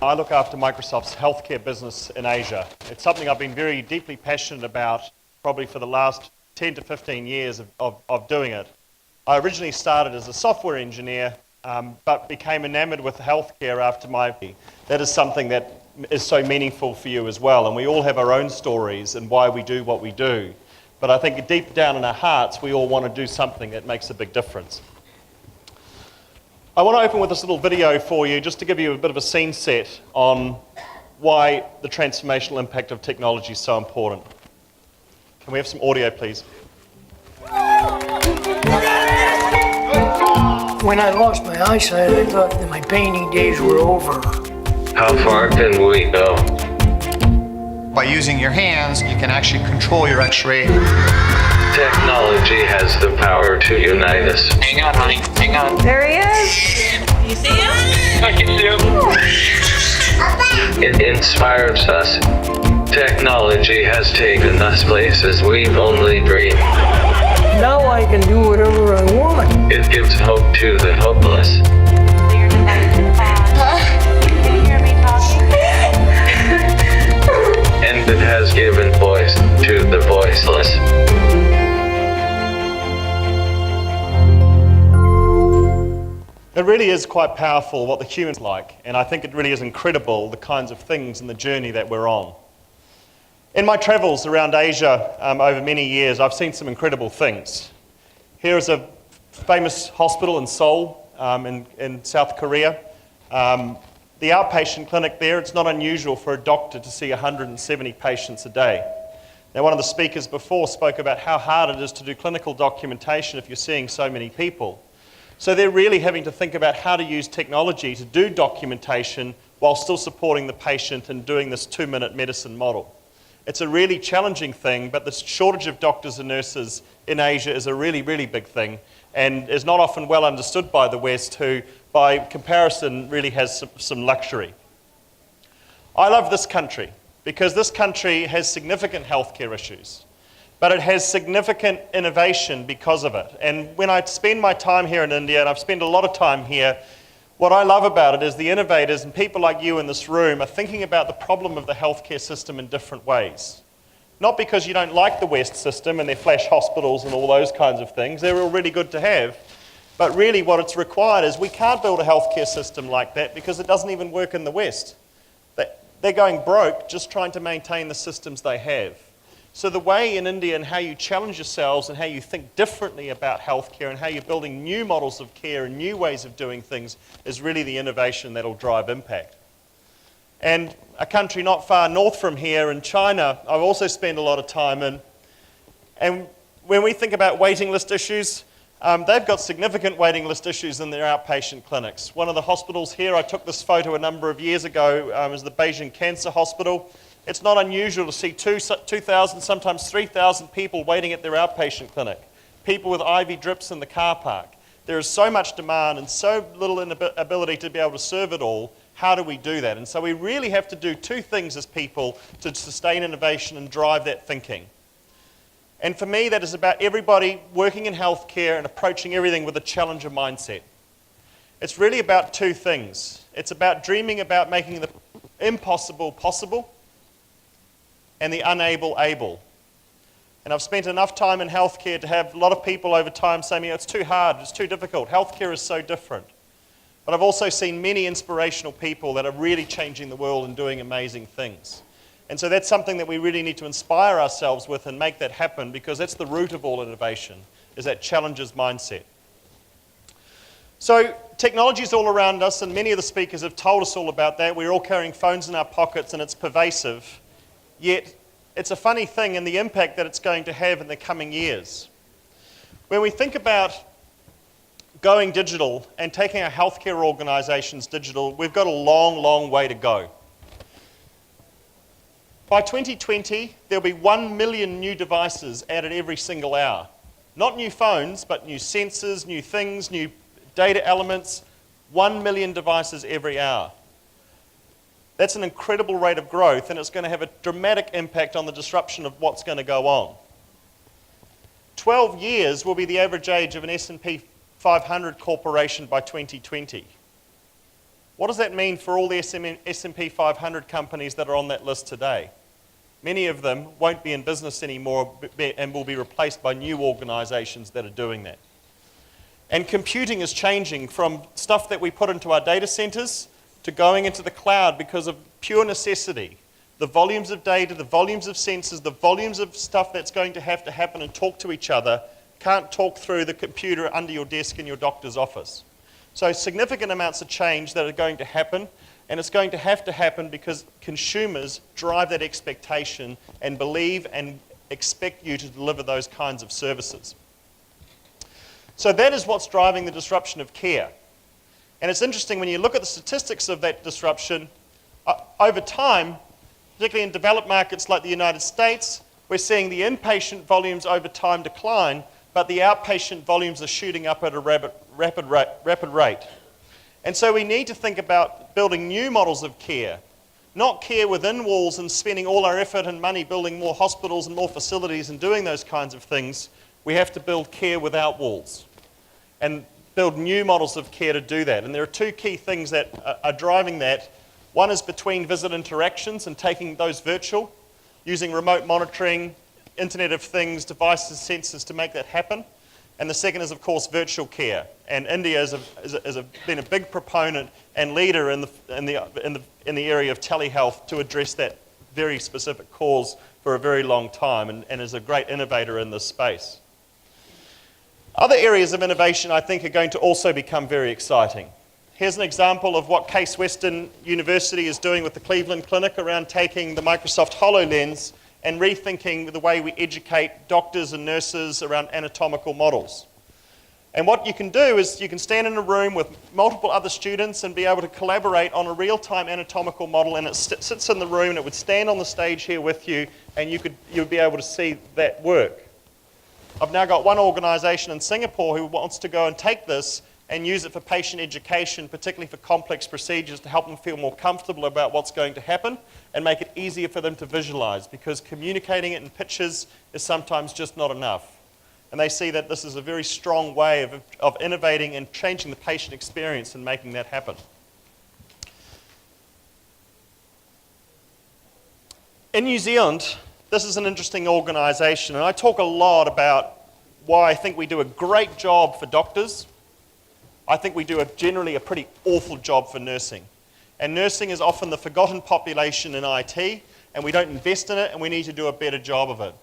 I look after Microsoft's healthcare business in Asia. It's something I've been very deeply passionate about probably for the last 10 to 15 years of doing it. I originally started as a software engineer, but became enamored with healthcare after my... That is something that is so meaningful for you as well, and we all have our own stories and why we do what we do. But I think deep down in our hearts, we all want to do something that makes a big difference. I want to open with this little video for you, just to give you a bit of a scene set on why the transformational impact of technology is so important. Can we have some audio, please? When I lost my eyesight, I thought that my painting days were over. How far can we go? By using your hands, you can actually control your X-ray. Technology has the power to unite us. Hang on, honey. Hang on. There he is. You see him? I can see him. It inspires us. Technology has taken us places we've only dreamed. Now I can do whatever I want. It gives hope to the hopeless. Can you hear me talking? And it has given voice to the voiceless. It really is quite powerful what the human's like, and I think it really is incredible the kinds of things and the journey that we're on. In my travels around Asia over many years, I've seen some incredible things. Here is a famous hospital in Seoul, in South Korea. The outpatient clinic there, it's not unusual for a doctor to see 170 patients a day. Now, one of the speakers before spoke about how hard it is to do clinical documentation if you're seeing so many people. So they're really having to think about how to use technology to do documentation while still supporting the patient and doing this 2-minute medicine model. It's a really challenging thing, but the shortage of doctors and nurses in Asia is a really, really big thing and is not often well understood by the West, who, by comparison, really has some luxury. I love this country because this country has significant healthcare issues, but it has significant innovation because of it. And when I spend my time here in India, and I've spent a lot of time here, what I love about it is the innovators and people like you in this room are thinking about the problem of the healthcare system in different ways. Not because you don't like the West system and their flash hospitals and all those kinds of things, they're all really good to have, but really what it's required is we can't build a healthcare system like that because it doesn't even work in the West. They're going broke just trying to maintain the systems they have. So the way in India and how you challenge yourselves and how you think differently about healthcare and how you're building new models of care and new ways of doing things is really the innovation that'll drive impact. And a country not far north from here in China, I've also spent a lot of time in. And when we think about waiting list issues, they've got significant waiting list issues in their outpatient clinics. One of the hospitals here, I took this photo a number of years ago, is the Beijing Cancer Hospital. It's not unusual to see 2,000, sometimes 3,000 people waiting at their outpatient clinic, people with IV drips in the car park. There is so much demand and so little ability to be able to serve it all. How do we do that? And so we really have to do two things as people to sustain innovation and drive that thinking. And for me, that is about everybody working in healthcare and approaching everything with a challenger mindset. It's really about two things. It's about dreaming about making the impossible possible and the unable able. And I've spent enough time in healthcare to have a lot of people over time saying, it's too hard, it's too difficult, healthcare is so different. But I've also seen many inspirational people that are really changing the world and doing amazing things. And so that's something that we really need to inspire ourselves with and make that happen, because that's the root of all innovation, is that challenger's mindset. So technology is all around us, and many of the speakers have told us all about that. We're all carrying phones in our pockets and it's pervasive. Yet, it's a funny thing in the impact that it's going to have in the coming years. When we think about going digital and taking our healthcare organisations digital, we've got a long, long way to go. By 2020, there'll be 1 million new devices added every single hour. Not new phones, but new sensors, new things, new data elements, 1 million devices every hour. That's an incredible rate of growth, and it's going to have a dramatic impact on the disruption of what's going to go on. 12 years will be the average age of an S&P 500 corporation by 2020. What does that mean for all the S&P 500 companies that are on that list today? Many of them won't be in business anymore and will be replaced by new organizations that are doing that. And computing is changing from stuff that we put into our data centers to going into the cloud because of pure necessity. The volumes of data, the volumes of sensors, the volumes of stuff that's going to happen and talk to each other can't talk through the computer under your desk in your doctor's office. So significant amounts of change that are going to happen, and it's going to happen because consumers drive that expectation and believe and expect you to deliver those kinds of services. So that is what's driving the disruption of care. And it's interesting when you look at the statistics of that disruption, over time, particularly in developed markets like the United States, we're seeing the inpatient volumes over time decline, but the outpatient volumes are shooting up at a rapid rate. And so we need to think about building new models of care, not care within walls and spending all our effort and money building more hospitals and more facilities and doing those kinds of things. We have to build care without walls and build new models of care to do that. And there are two key things that are driving that. One is between visit interactions and taking those virtual, using remote monitoring, Internet of Things, devices, sensors to make that happen. And the second is, of course, virtual care. And India has been a big proponent and leader in the area of telehealth to address that very specific cause for a very long time, and is a great innovator in this space. Other areas of innovation, I think, are going to also become very exciting. Here's an example of what Case Western University is doing with the Cleveland Clinic around taking the Microsoft HoloLens and rethinking the way we educate doctors and nurses around anatomical models. And what you can do is you can stand in a room with multiple other students and be able to collaborate on a real-time anatomical model, and it sits in the room and it would stand on the stage here with you, and you'd be able to see that work. I've now got one organization in Singapore who wants to go and take this and use it for patient education, particularly for complex procedures, to help them feel more comfortable about what's going to happen and make it easier for them to visualize, because communicating it in pictures is sometimes just not enough. And they see that this is a very strong way of innovating and changing the patient experience and making that happen. In New Zealand, this is an interesting organization, and I talk a lot about why I think we do a great job for doctors. I think we do generally a pretty awful job for nursing. And nursing is often the forgotten population in IT, and we don't invest in it, and we need to do a better job of it.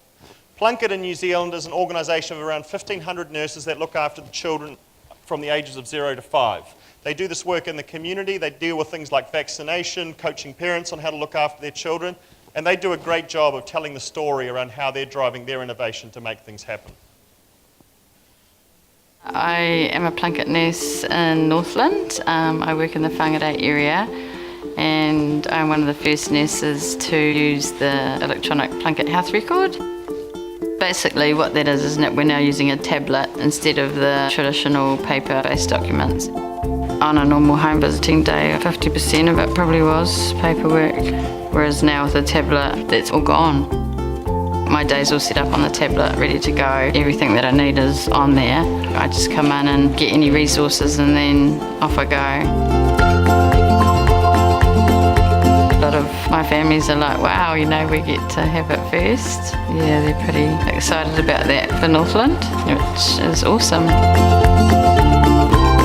Plunkett in New Zealand is an organisation of around 1,500 nurses that look after the children from the ages of 0 to 5. They do this work in the community. They deal with things like vaccination, coaching parents on how to look after their children, and they do a great job of telling the story around how they're driving their innovation to make things happen. I am a Plunkett nurse in Northland. I work in the Whangarei area, and I'm one of the first nurses to use the electronic Plunkett health record. Basically what that is that we're now using a tablet instead of the traditional paper-based documents. On a normal home visiting day, 50% of it probably was paperwork, whereas now with a tablet, that's all gone. My day's all set up on the tablet, ready to go. Everything that I need is on there. I just come in and get any resources and then off I go. A lot of my families are like, wow, you know, we get to have it first. Yeah, they're pretty excited about that for Northland, which is awesome.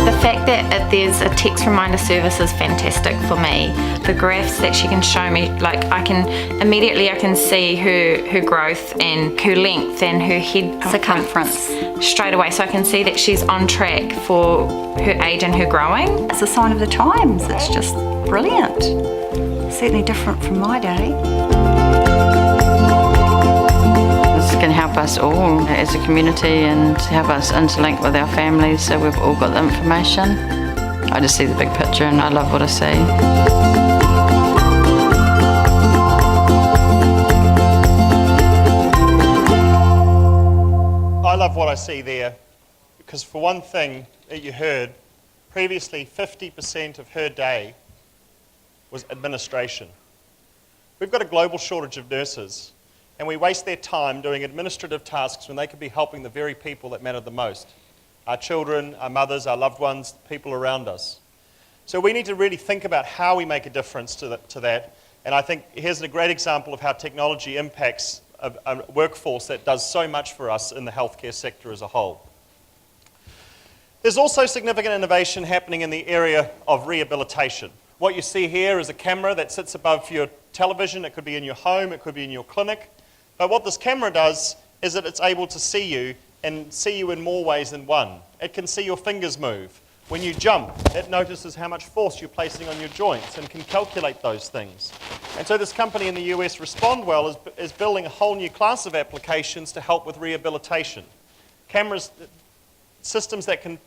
The fact that there's a text reminder service is fantastic for me. The graphs that she can show me, like I can see her growth and her length and her head circumference straight away, so I can see that she's on track for her age and her growing. It's a sign of the times. It's just brilliant. Certainly different from my day. This can help us all as a community and help us interlink with our families so we've all got the information. I just see the big picture and I love what I see. I love what I see there, because for one thing that you heard, previously 50% of her day was administration. We've got a global shortage of nurses, and we waste their time doing administrative tasks when they could be helping the very people that matter the most. Our children, our mothers, our loved ones, people around us. So we need to really think about how we make a difference to that. And I think here's a great example of how technology impacts a workforce that does so much for us in the healthcare sector as a whole. There's also significant innovation happening in the area of rehabilitation. What you see here is a camera that sits above your television. It could be in your home, it could be in your clinic. But what this camera does is that it's able to see you and see you in more ways than one. It can see your fingers move. When you jump, it notices how much force you're placing on your joints and can calculate those things. And so this company in the US, Respondwell, is building a whole new class of applications to help with rehabilitation. Cameras, systems that can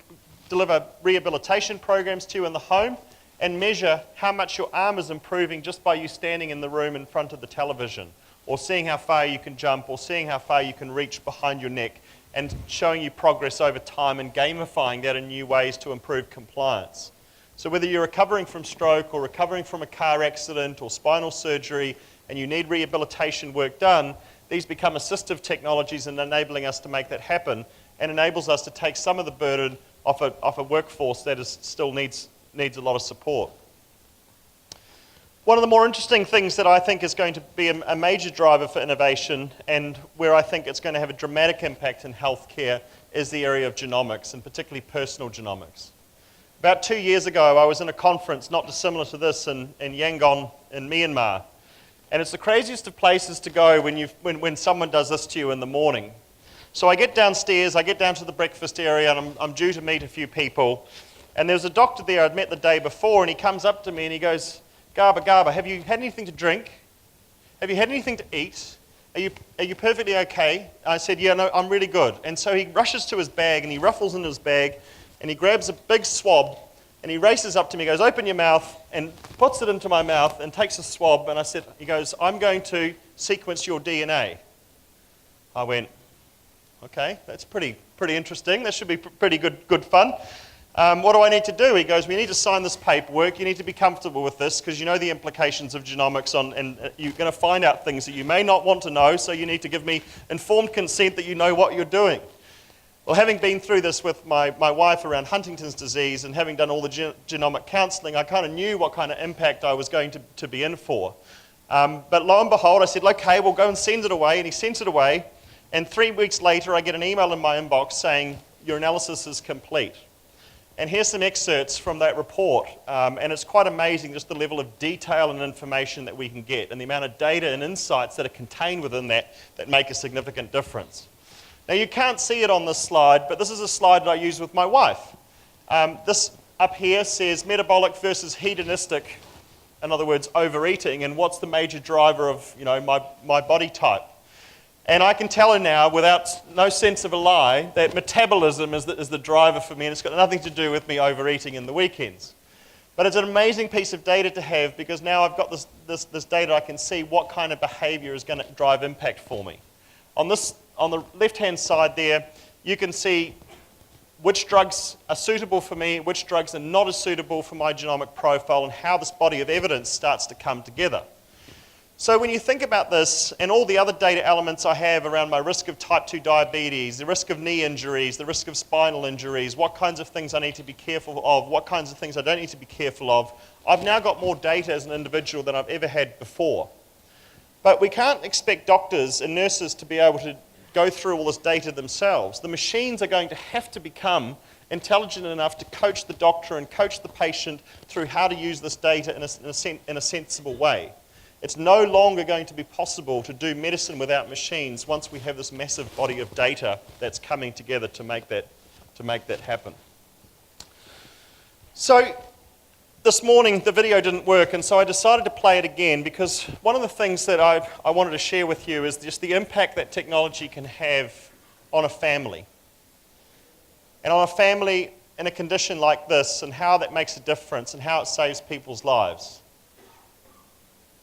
deliver rehabilitation programs to you in the home and measure how much your arm is improving just by you standing in the room in front of the television, or seeing how far you can jump, or seeing how far you can reach behind your neck, and showing you progress over time and gamifying that in new ways to improve compliance. So whether you're recovering from stroke or recovering from a car accident or spinal surgery and you need rehabilitation work done, these become assistive technologies in enabling us to make that happen, and enables us to take some of the burden off a workforce that still needs a lot of support. One of the more interesting things that I think is going to be a major driver for innovation, and where I think it's going to have a dramatic impact in healthcare, is the area of genomics, and particularly personal genomics. About 2 years ago, I was in a conference not dissimilar to this in Yangon in Myanmar. And it's the craziest of places to go when someone does this to you in the morning. So I get downstairs, I get down to the breakfast area, and I'm due to meet a few people. And there's a doctor there I'd met the day before, and he comes up to me and he goes, Garba, have you had anything to drink? Have you had anything to eat? Are you perfectly okay? I said, yeah, no, I'm really good. And so he rushes to his bag and he ruffles in his bag and he grabs a big swab and he races up to me, goes, open your mouth, and puts it into my mouth and takes a swab. And he goes, I'm going to sequence your DNA. I went, okay, that's pretty interesting. That should be pretty good fun. What do I need to do? He goes, we need to sign this paperwork. You need to be comfortable with this because you know the implications of genomics and you're going to find out things that you may not want to know, so you need to give me informed consent that you know what you're doing. Well, having been through this with my wife around Huntington's disease and having done all the genomic counseling, I kind of knew what kind of impact I was going to be in for. But lo and behold, I said, okay, we'll go and send it away. And he sent it away. And 3 weeks later, I get an email in my inbox saying, your analysis is complete. And here's some excerpts from that report. And it's quite amazing just the level of detail and information that we can get and the amount of data and insights that are contained within that make a significant difference. Now, you can't see it on this slide, but this is a slide that I use with my wife. This up here says metabolic versus hedonistic, in other words, overeating, and what's the major driver of my body type. And I can tell her now, without no sense of a lie, that metabolism is the driver for me, and it's got nothing to do with me overeating in the weekends. But it's an amazing piece of data to have, because now I've got this data, I can see what kind of behavior is going to drive impact for me. On the left-hand side there, you can see which drugs are suitable for me, which drugs are not as suitable for my genomic profile, and how this body of evidence starts to come together. So when you think about this and all the other data elements I have around my risk of type 2 diabetes, the risk of knee injuries, the risk of spinal injuries, what kinds of things I need to be careful of, what kinds of things I don't need to be careful of, I've now got more data as an individual than I've ever had before. But we can't expect doctors and nurses to be able to go through all this data themselves. The machines are going to have to become intelligent enough to coach the doctor and coach the patient through how to use this data in a sensible way. It's no longer going to be possible to do medicine without machines once we have this massive body of data that's coming together to make that happen. So this morning the video didn't work, and so I decided to play it again, because one of the things that I wanted to share with you is just the impact that technology can have on a family. And on a family in a condition like this, and how that makes a difference and how it saves people's lives.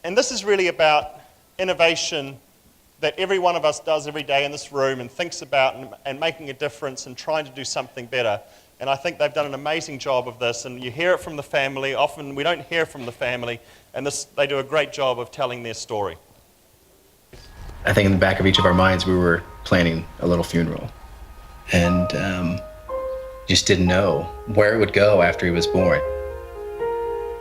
And this is really about innovation that every one of us does every day in this room and thinks about and making a difference and trying to do something better. And I think they've done an amazing job of this, and you hear it from the family. Often we don't hear from the family, and they do a great job of telling their story. I think in the back of each of our minds we were planning a little funeral, and just didn't know where it would go after he was born.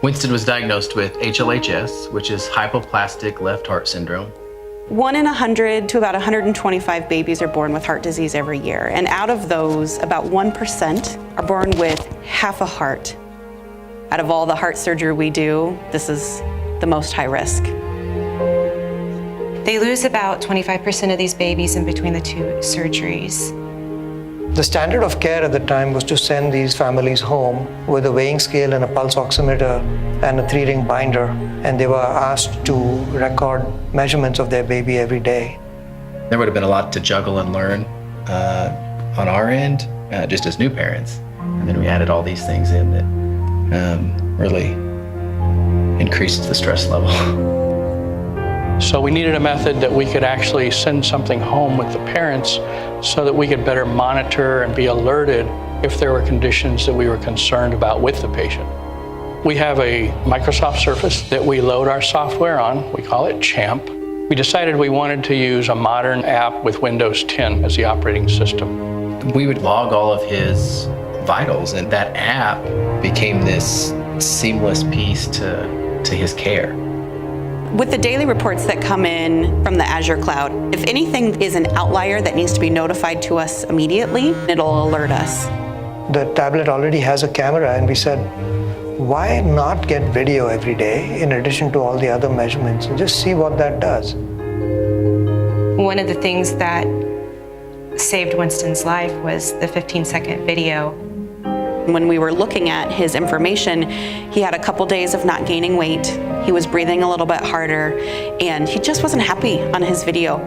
Winston was diagnosed with HLHS, which is hypoplastic left heart syndrome. 1 in 100 to about 125 babies are born with heart disease every year. And out of those, about 1% are born with half a heart. Out of all the heart surgery we do, this is the most high risk. They lose about 25% of these babies in between the two surgeries. The standard of care at the time was to send these families home with a weighing scale and a pulse oximeter and a 3-ring binder, and they were asked to record measurements of their baby every day. There would have been a lot to juggle and learn on our end, just as new parents. And then we added all these things in that really increased the stress level. So we needed a method that we could actually send something home with the parents so that we could better monitor and be alerted if there were conditions that we were concerned about with the patient. We have a Microsoft Surface that we load our software on. We call it CHAMP. We decided we wanted to use a modern app with Windows 10 as the operating system. We would log all of his vitals, and that app became this seamless piece to his care. With the daily reports that come in from the Azure cloud, if anything is an outlier that needs to be notified to us immediately, it'll alert us. The tablet already has a camera, and we said, why not get video every day in addition to all the other measurements and just see what that does? One of the things that saved Winston's life was the 15-second video. When we were looking at his information, he had a couple days of not gaining weight. He was breathing a little bit harder, and he just wasn't happy on his video.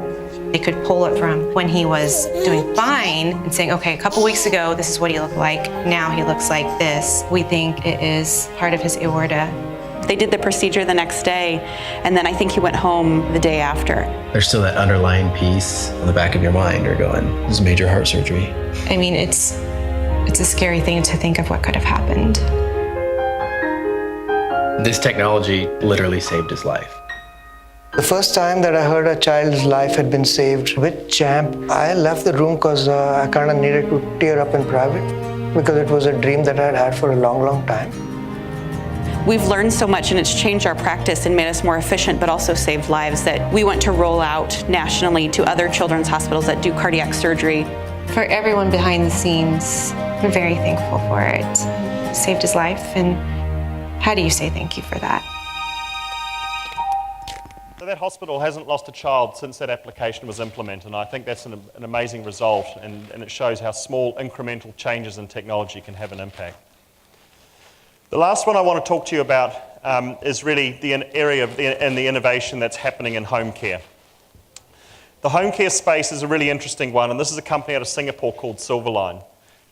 They could pull it from when he was doing fine and saying, okay, a couple weeks ago, this is what he looked like. Now he looks like this. We think it is part of his aorta. They did the procedure the next day, and then I think he went home the day after. There's still that underlying piece on the back of your mind. You're going, this is major heart surgery. I mean, it's a scary thing to think of what could have happened. This technology literally saved his life. The first time that I heard a child's life had been saved with CHAMP, I left the room because I kind of needed to tear up in private because it was a dream that I'd had for a long, long time. We've learned so much, and it's changed our practice and made us more efficient, but also saved lives, that we want to roll out nationally to other children's hospitals that do cardiac surgery. For everyone behind the scenes, we're very thankful for it. Saved his life, and how do you say thank you for that? So that hospital hasn't lost a child since that application was implemented, and I think that's an amazing result, and it shows how small incremental changes in technology can have an impact. The last one I want to talk to you about is really the area of the innovation that's happening in home care. The home care space is a really interesting one, and this is a company out of Singapore called Silverline.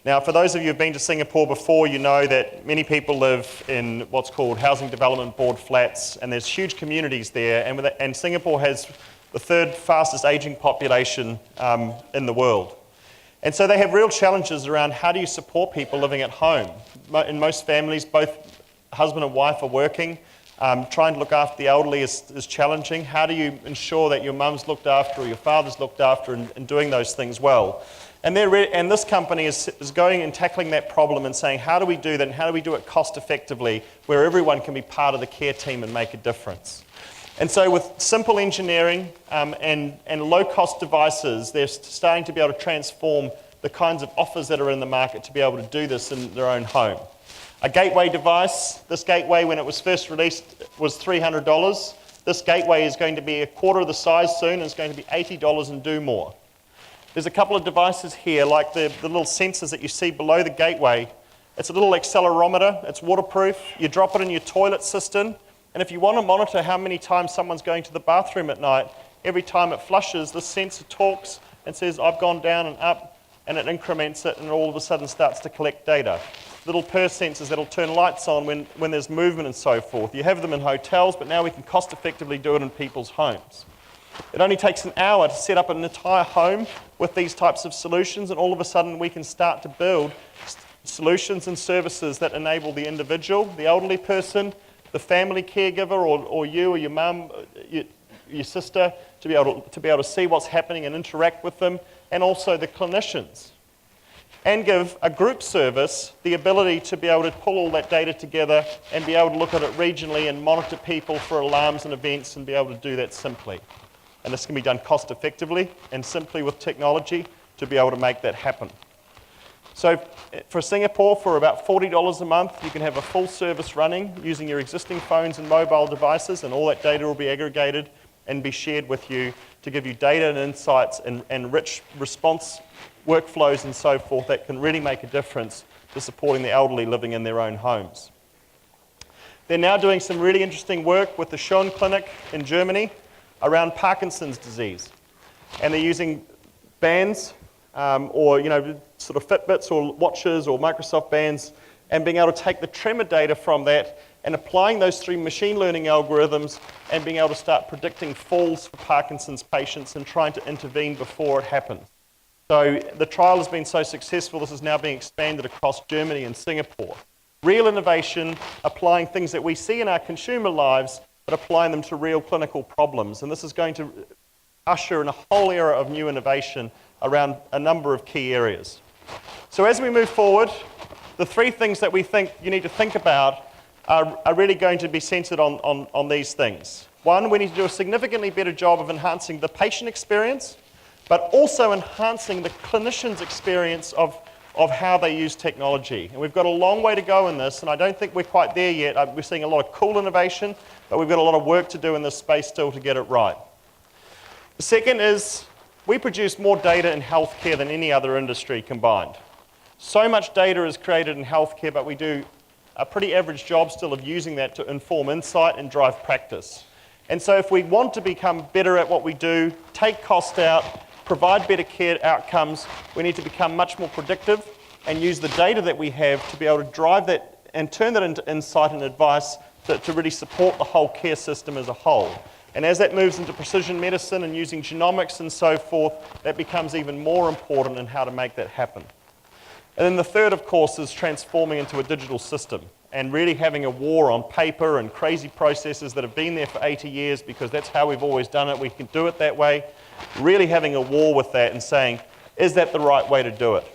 Now, for those of you who've been to Singapore before, you know that many people live in what's called Housing Development Board flats, and there's huge communities there, and Singapore has the third fastest aging population in the world. And so they have real challenges around how do you support people living at home. In most families, both husband and wife are working. Trying to look after the elderly is challenging. How do you ensure that your mum's looked after or your father's looked after and doing those things well? And this company is going and tackling that problem and saying, how do we do that, and how do we do it cost effectively where everyone can be part of the care team and make a difference? And so with simple engineering and low-cost devices, they're starting to be able to transform the kinds of offers that are in the market to be able to do this in their own home. A gateway device, this gateway when it was first released was $300. This gateway is going to be a quarter of the size soon, and it's going to be $80 and do more. There's a couple of devices here, like the little sensors that you see below the gateway. It's a little accelerometer, it's waterproof. You drop it in your toilet cistern, and if you want to monitor how many times someone's going to the bathroom at night, every time it flushes, this sensor talks and says, I've gone down and up, and it increments it, and all of a sudden starts to collect data. Little purse sensors that'll turn lights on when there's movement and so forth. You have them in hotels, but now we can cost effectively do it in people's homes. It only takes an hour to set up an entire home with these types of solutions, and all of a sudden we can start to build solutions and services that enable the individual, the elderly person, the family caregiver, or you or your mum, your sister, to be able to see what's happening and interact with them, and also the clinicians. and give a group service the ability to be able to pull all that data together and be able to look at it regionally and monitor people for alarms and events and be able to do that simply. And this can be done cost effectively and simply with technology to be able to make that happen. So for Singapore, for about $40 a month, you can have a full service running using your existing phones and mobile devices, and all that data will be aggregated and be shared with you to give you data and insights and rich response workflows and so forth that can really make a difference to supporting the elderly living in their own homes. They're now doing some really interesting work with the Schön Clinic in Germany around Parkinson's disease. And they're using bands or sort of Fitbits or watches or Microsoft bands and being able to take the tremor data from that and applying those through machine learning algorithms and being able to start predicting falls for Parkinson's patients and trying to intervene before it happens. So the trial has been so successful, this is now being expanded across Germany and Singapore. Real innovation, applying things that we see in our consumer lives, but applying them to real clinical problems. And this is going to usher in a whole era of new innovation around a number of key areas. So as we move forward, the three things that we think you need to think about are really going to be centered on these things. One, we need to do a significantly better job of enhancing the patient experience, but also enhancing the clinician's experience of how they use technology. And we've got a long way to go in this, and I don't think we're quite there yet. We're seeing a lot of cool innovation, but we've got a lot of work to do in this space still to get it right. The second is we produce more data in healthcare than any other industry combined. So much data is created in healthcare, but we do a pretty average job still of using that to inform insight and drive practice. And so if we want to become better at what we do, take cost out, provide better care outcomes, we need to become much more predictive and use the data that we have to be able to drive that and turn that into insight and advice to really support the whole care system as a whole. And as that moves into precision medicine and using genomics and so forth, that becomes even more important in how to make that happen. And then the third, of course, is transforming into a digital system and really having a war on paper and crazy processes that have been there for 80 years because that's how we've always done it. We can do it that way. Really having a war with that and saying, is that the right way to do it?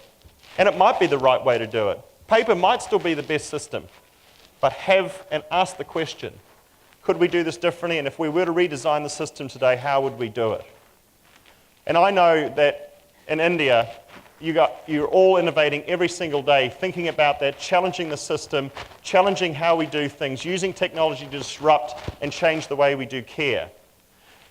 And it might be the right way to do it. Paper might still be the best system, but have and ask the question, could we do this differently? And if we were to redesign the system today, how would we do it? And I know that in India, you're all innovating every single day, thinking about that, challenging the system, challenging how we do things, using technology to disrupt and change the way we do care.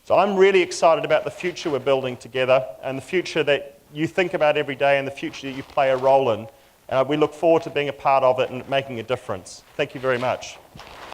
So I'm really excited about the future we're building together and the future that you think about every day and the future that you play a role in. And we look forward to being a part of it and making a difference. Thank you very much.